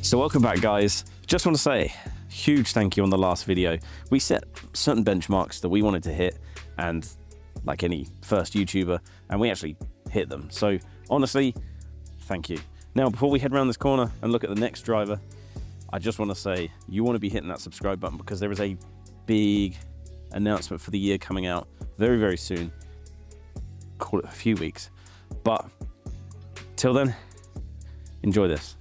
So welcome back, guys. Just want to say huge thank you on the last video. We set certain benchmarks that we wanted to hit, and like any first YouTuber, and we actually hit them. So honestly, thank you. Now, before we head around this corner and look at the next driver, I just want to say you want to be hitting that subscribe button, because there is a big announcement for the year coming out very, very soon. Call it a few weeks. But till then, enjoy this.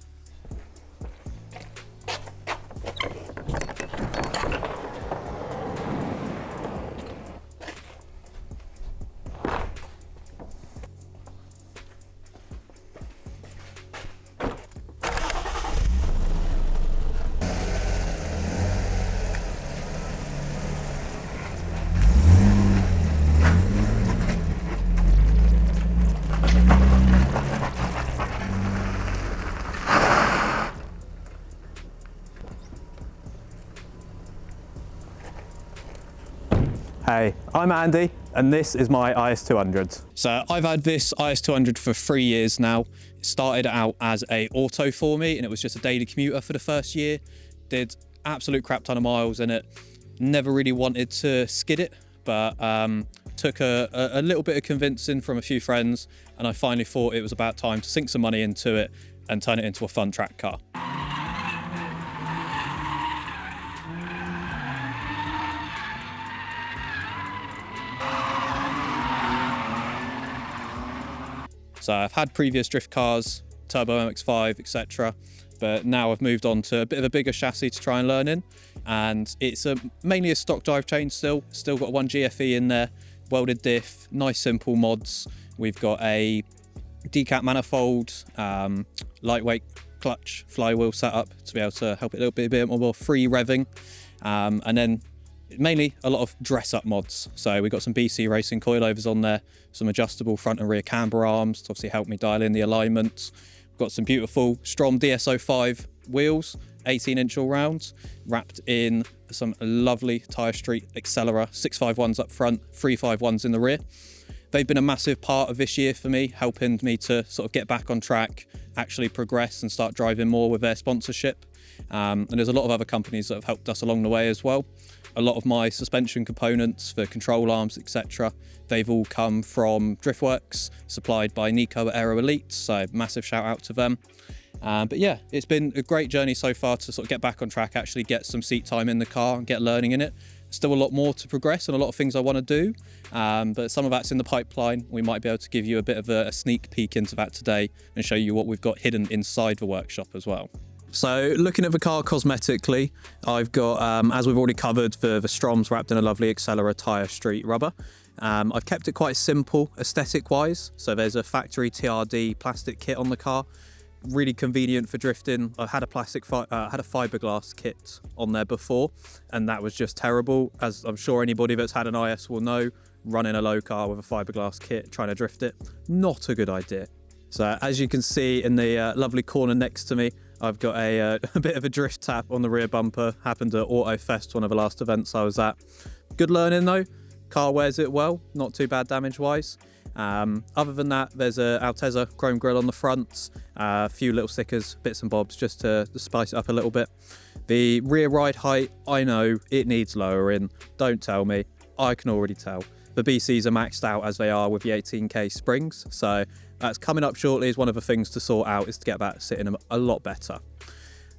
Hey, I'm Andy, and this is my IS200. So I've had this IS200 for 3 years now. It started out as a auto for me, and it was just a daily commuter for the first year. Did absolute crap ton of miles in it. Never really wanted to skid it, but took a little bit of convincing from a few friends, and I finally thought it was about time to sink some money into it and turn it into a fun track car. So I've had previous drift cars, Turbo MX-5, etc. But now I've moved on to a bit of a bigger chassis to try and learn in. And it's mainly a stock drive chain still. Still got one GFE in there, welded diff, nice simple mods. We've got a decat manifold, lightweight clutch flywheel setup to be able to help it a bit more free revving. And then mainly a lot of dress up mods. So we've got some BC Racing coilovers on there, some adjustable front and rear camber arms to obviously help me dial in the alignment. We've got some beautiful Strom DSO5 wheels, 18-inch all rounds, wrapped in some lovely Tyre Street Accelera 651s up front, 351s in the rear. They've been a massive part of this year for me, helping me to sort of get back on track, actually progress and start driving more with their sponsorship. And there's a lot of other companies that have helped us along the way as well. A lot of my suspension components for control arms, etc., they've all come from Driftworks, supplied by Nico at Aero Elite, so massive shout out to them. But yeah, it's been a great journey so far to sort of get back on track, actually get some seat time in the car and get learning in it. Still a lot more to progress and a lot of things I want to do, but some of that's in the pipeline. We might be able to give you a bit of a sneak peek into that today and show you what we've got hidden inside the workshop as well. So looking at the car cosmetically, I've got, as we've already covered, the Stroms wrapped in a lovely Accelera Tyre Street rubber. I've kept it quite simple aesthetic-wise. So there's a factory TRD plastic kit on the car, really convenient for drifting. I had a fiberglass kit on there before, and that was just terrible. As I'm sure anybody that's had an IS will know, running a low car with a fiberglass kit, trying to drift it, not a good idea. So as you can see in the lovely corner next to me, I've got a bit of a drift tap on the rear bumper. Happened at Auto Fest, one of the last events I was at. Good learning though. Car wears it well, not too bad damage-wise. Other than that, there's a Altezza chrome grille on the front, a few little stickers, bits and bobs, just to spice it up a little bit. The rear ride height, I know it needs lowering. Don't tell me, I can already tell. The BCs are maxed out as they are with the 18K springs, so that's coming up shortly. Is one of the things to sort out, is to get that sitting a lot better.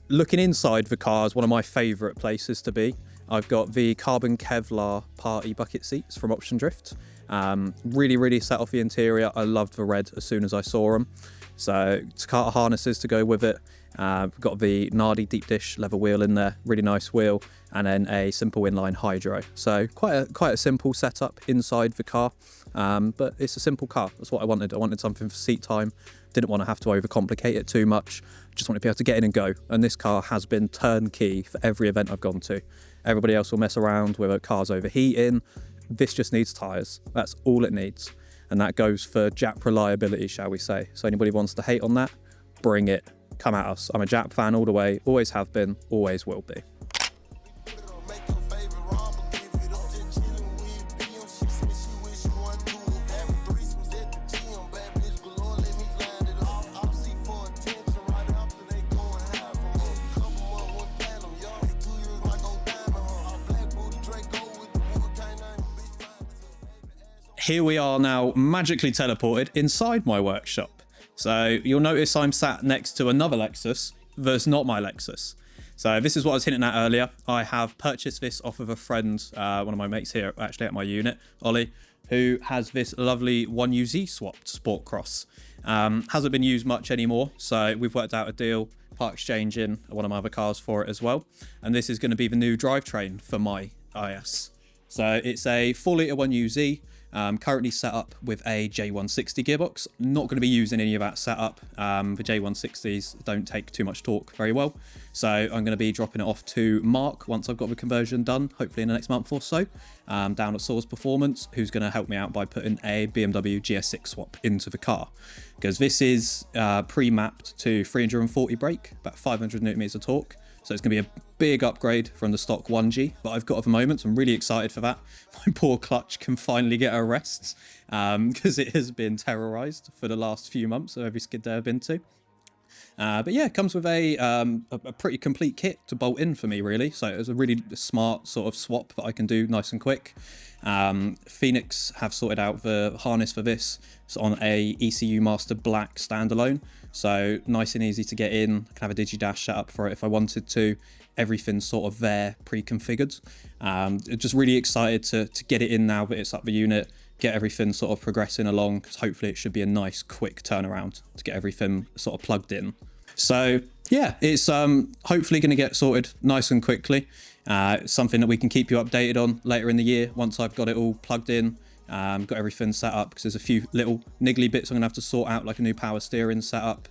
Looking inside the car is one of my favourite places to be. I've got the carbon Kevlar party bucket seats from Option Drift. Really, really set off the interior. I loved the red as soon as I saw them. So Takata harnesses to go with it. We've got the Nardi deep dish leather wheel in there, really nice wheel, and then a simple inline hydro. So quite a simple setup inside the car, but it's a simple car. That's what I wanted. I wanted something for seat time. Didn't want to have to overcomplicate it too much. Just wanted to be able to get in and go. And this car has been turnkey for every event I've gone to. Everybody else will mess around with a car's overheating. This just needs tyres. That's all it needs. And that goes for Jap reliability, shall we say. So anybody wants to hate on that, bring it. Come at us. I'm a Jap fan all the way. Always have been, always will be. here we are now magically teleported inside my workshop. So you'll notice I'm sat next to another Lexus versus not my Lexus. So this is what I was hinting at earlier. I have purchased this off of a friend, one of my mates here actually at my unit, Ollie, who has this lovely 1UZ swapped Sport Cross. Hasn't been used much anymore, so we've worked out a deal, part exchanging one of my other cars for it as well. And this is going to be the new drivetrain for my IS. So it's a 4-litre 1UZ, currently set up with a J160 gearbox. Not going to be using any of that setup. The J160s don't take too much torque very well. So I'm going to be dropping it off to Mark once I've got the conversion done, hopefully in the next month or so, down at Source Performance, who's going to help me out by putting a BMW GS6 swap into the car. Because this is pre-mapped to 340 brake, about 500 newton meters of torque. So it's going to be a big upgrade from the stock 1G that I've got at the moment. So I'm really excited for that. My poor clutch can finally get a rest because it has been terrorized for the last few months of every skid day I've been to. But yeah, it comes with a pretty complete kit to bolt in for me, really. So it was a really smart sort of swap that I can do nice and quick. Phoenix have sorted out the harness for this. It's on a ECU Master Black standalone. So nice and easy to get in. I can have a DigiDash set up for it if I wanted to. Everything's sort of there, pre-configured. Just really excited to get it in now that it's up the unit, get everything sort of progressing along, because hopefully it should be a nice quick turnaround to get everything sort of plugged in. So yeah, it's hopefully going to get sorted nice and quickly. It's something that we can keep you updated on later in the year once I've got it all plugged in, got everything set up, because there's a few little niggly bits I'm going to have to sort out, like a new power steering setup,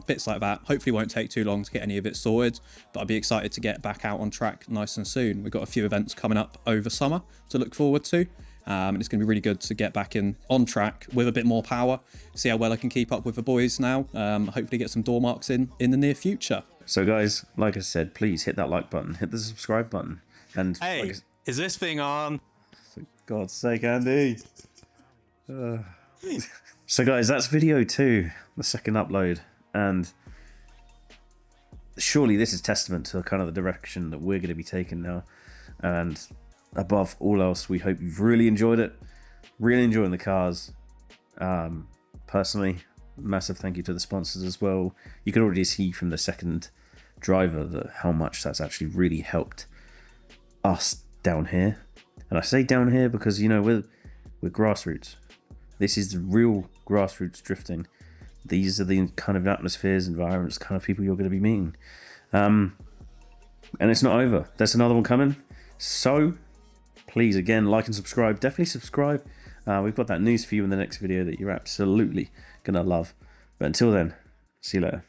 bits like that. Hopefully won't take too long to get any of it sorted, but I'll be excited to get back out on track nice and soon. We've got a few events coming up over summer to look forward to. And it's going to be really good to get back in on track with a bit more power, see how well I can keep up with the boys now, hopefully get some door marks in the near future. So guys, like I said, please hit that like button, hit the subscribe button, and Hey, like, is this thing on? for God's sake, Andy. So guys, that's video 2, the second upload, and surely this is testament to kind of the direction that we're going to be taking now. And above all else, we hope you've really enjoyed it, really enjoying the cars. Personally, massive thank you to the sponsors as well. You can already see from the second driver that how much that's actually really helped us down here. And I say down here because, you know, we're grassroots. This is the real grassroots drifting. These are the kind of atmospheres, environments, kind of people you're going to be meeting. And it's not over. There's another one coming. So please, again, like and subscribe. Definitely subscribe. We've got that news for you in the next video that you're absolutely going to love. But until then, see you later.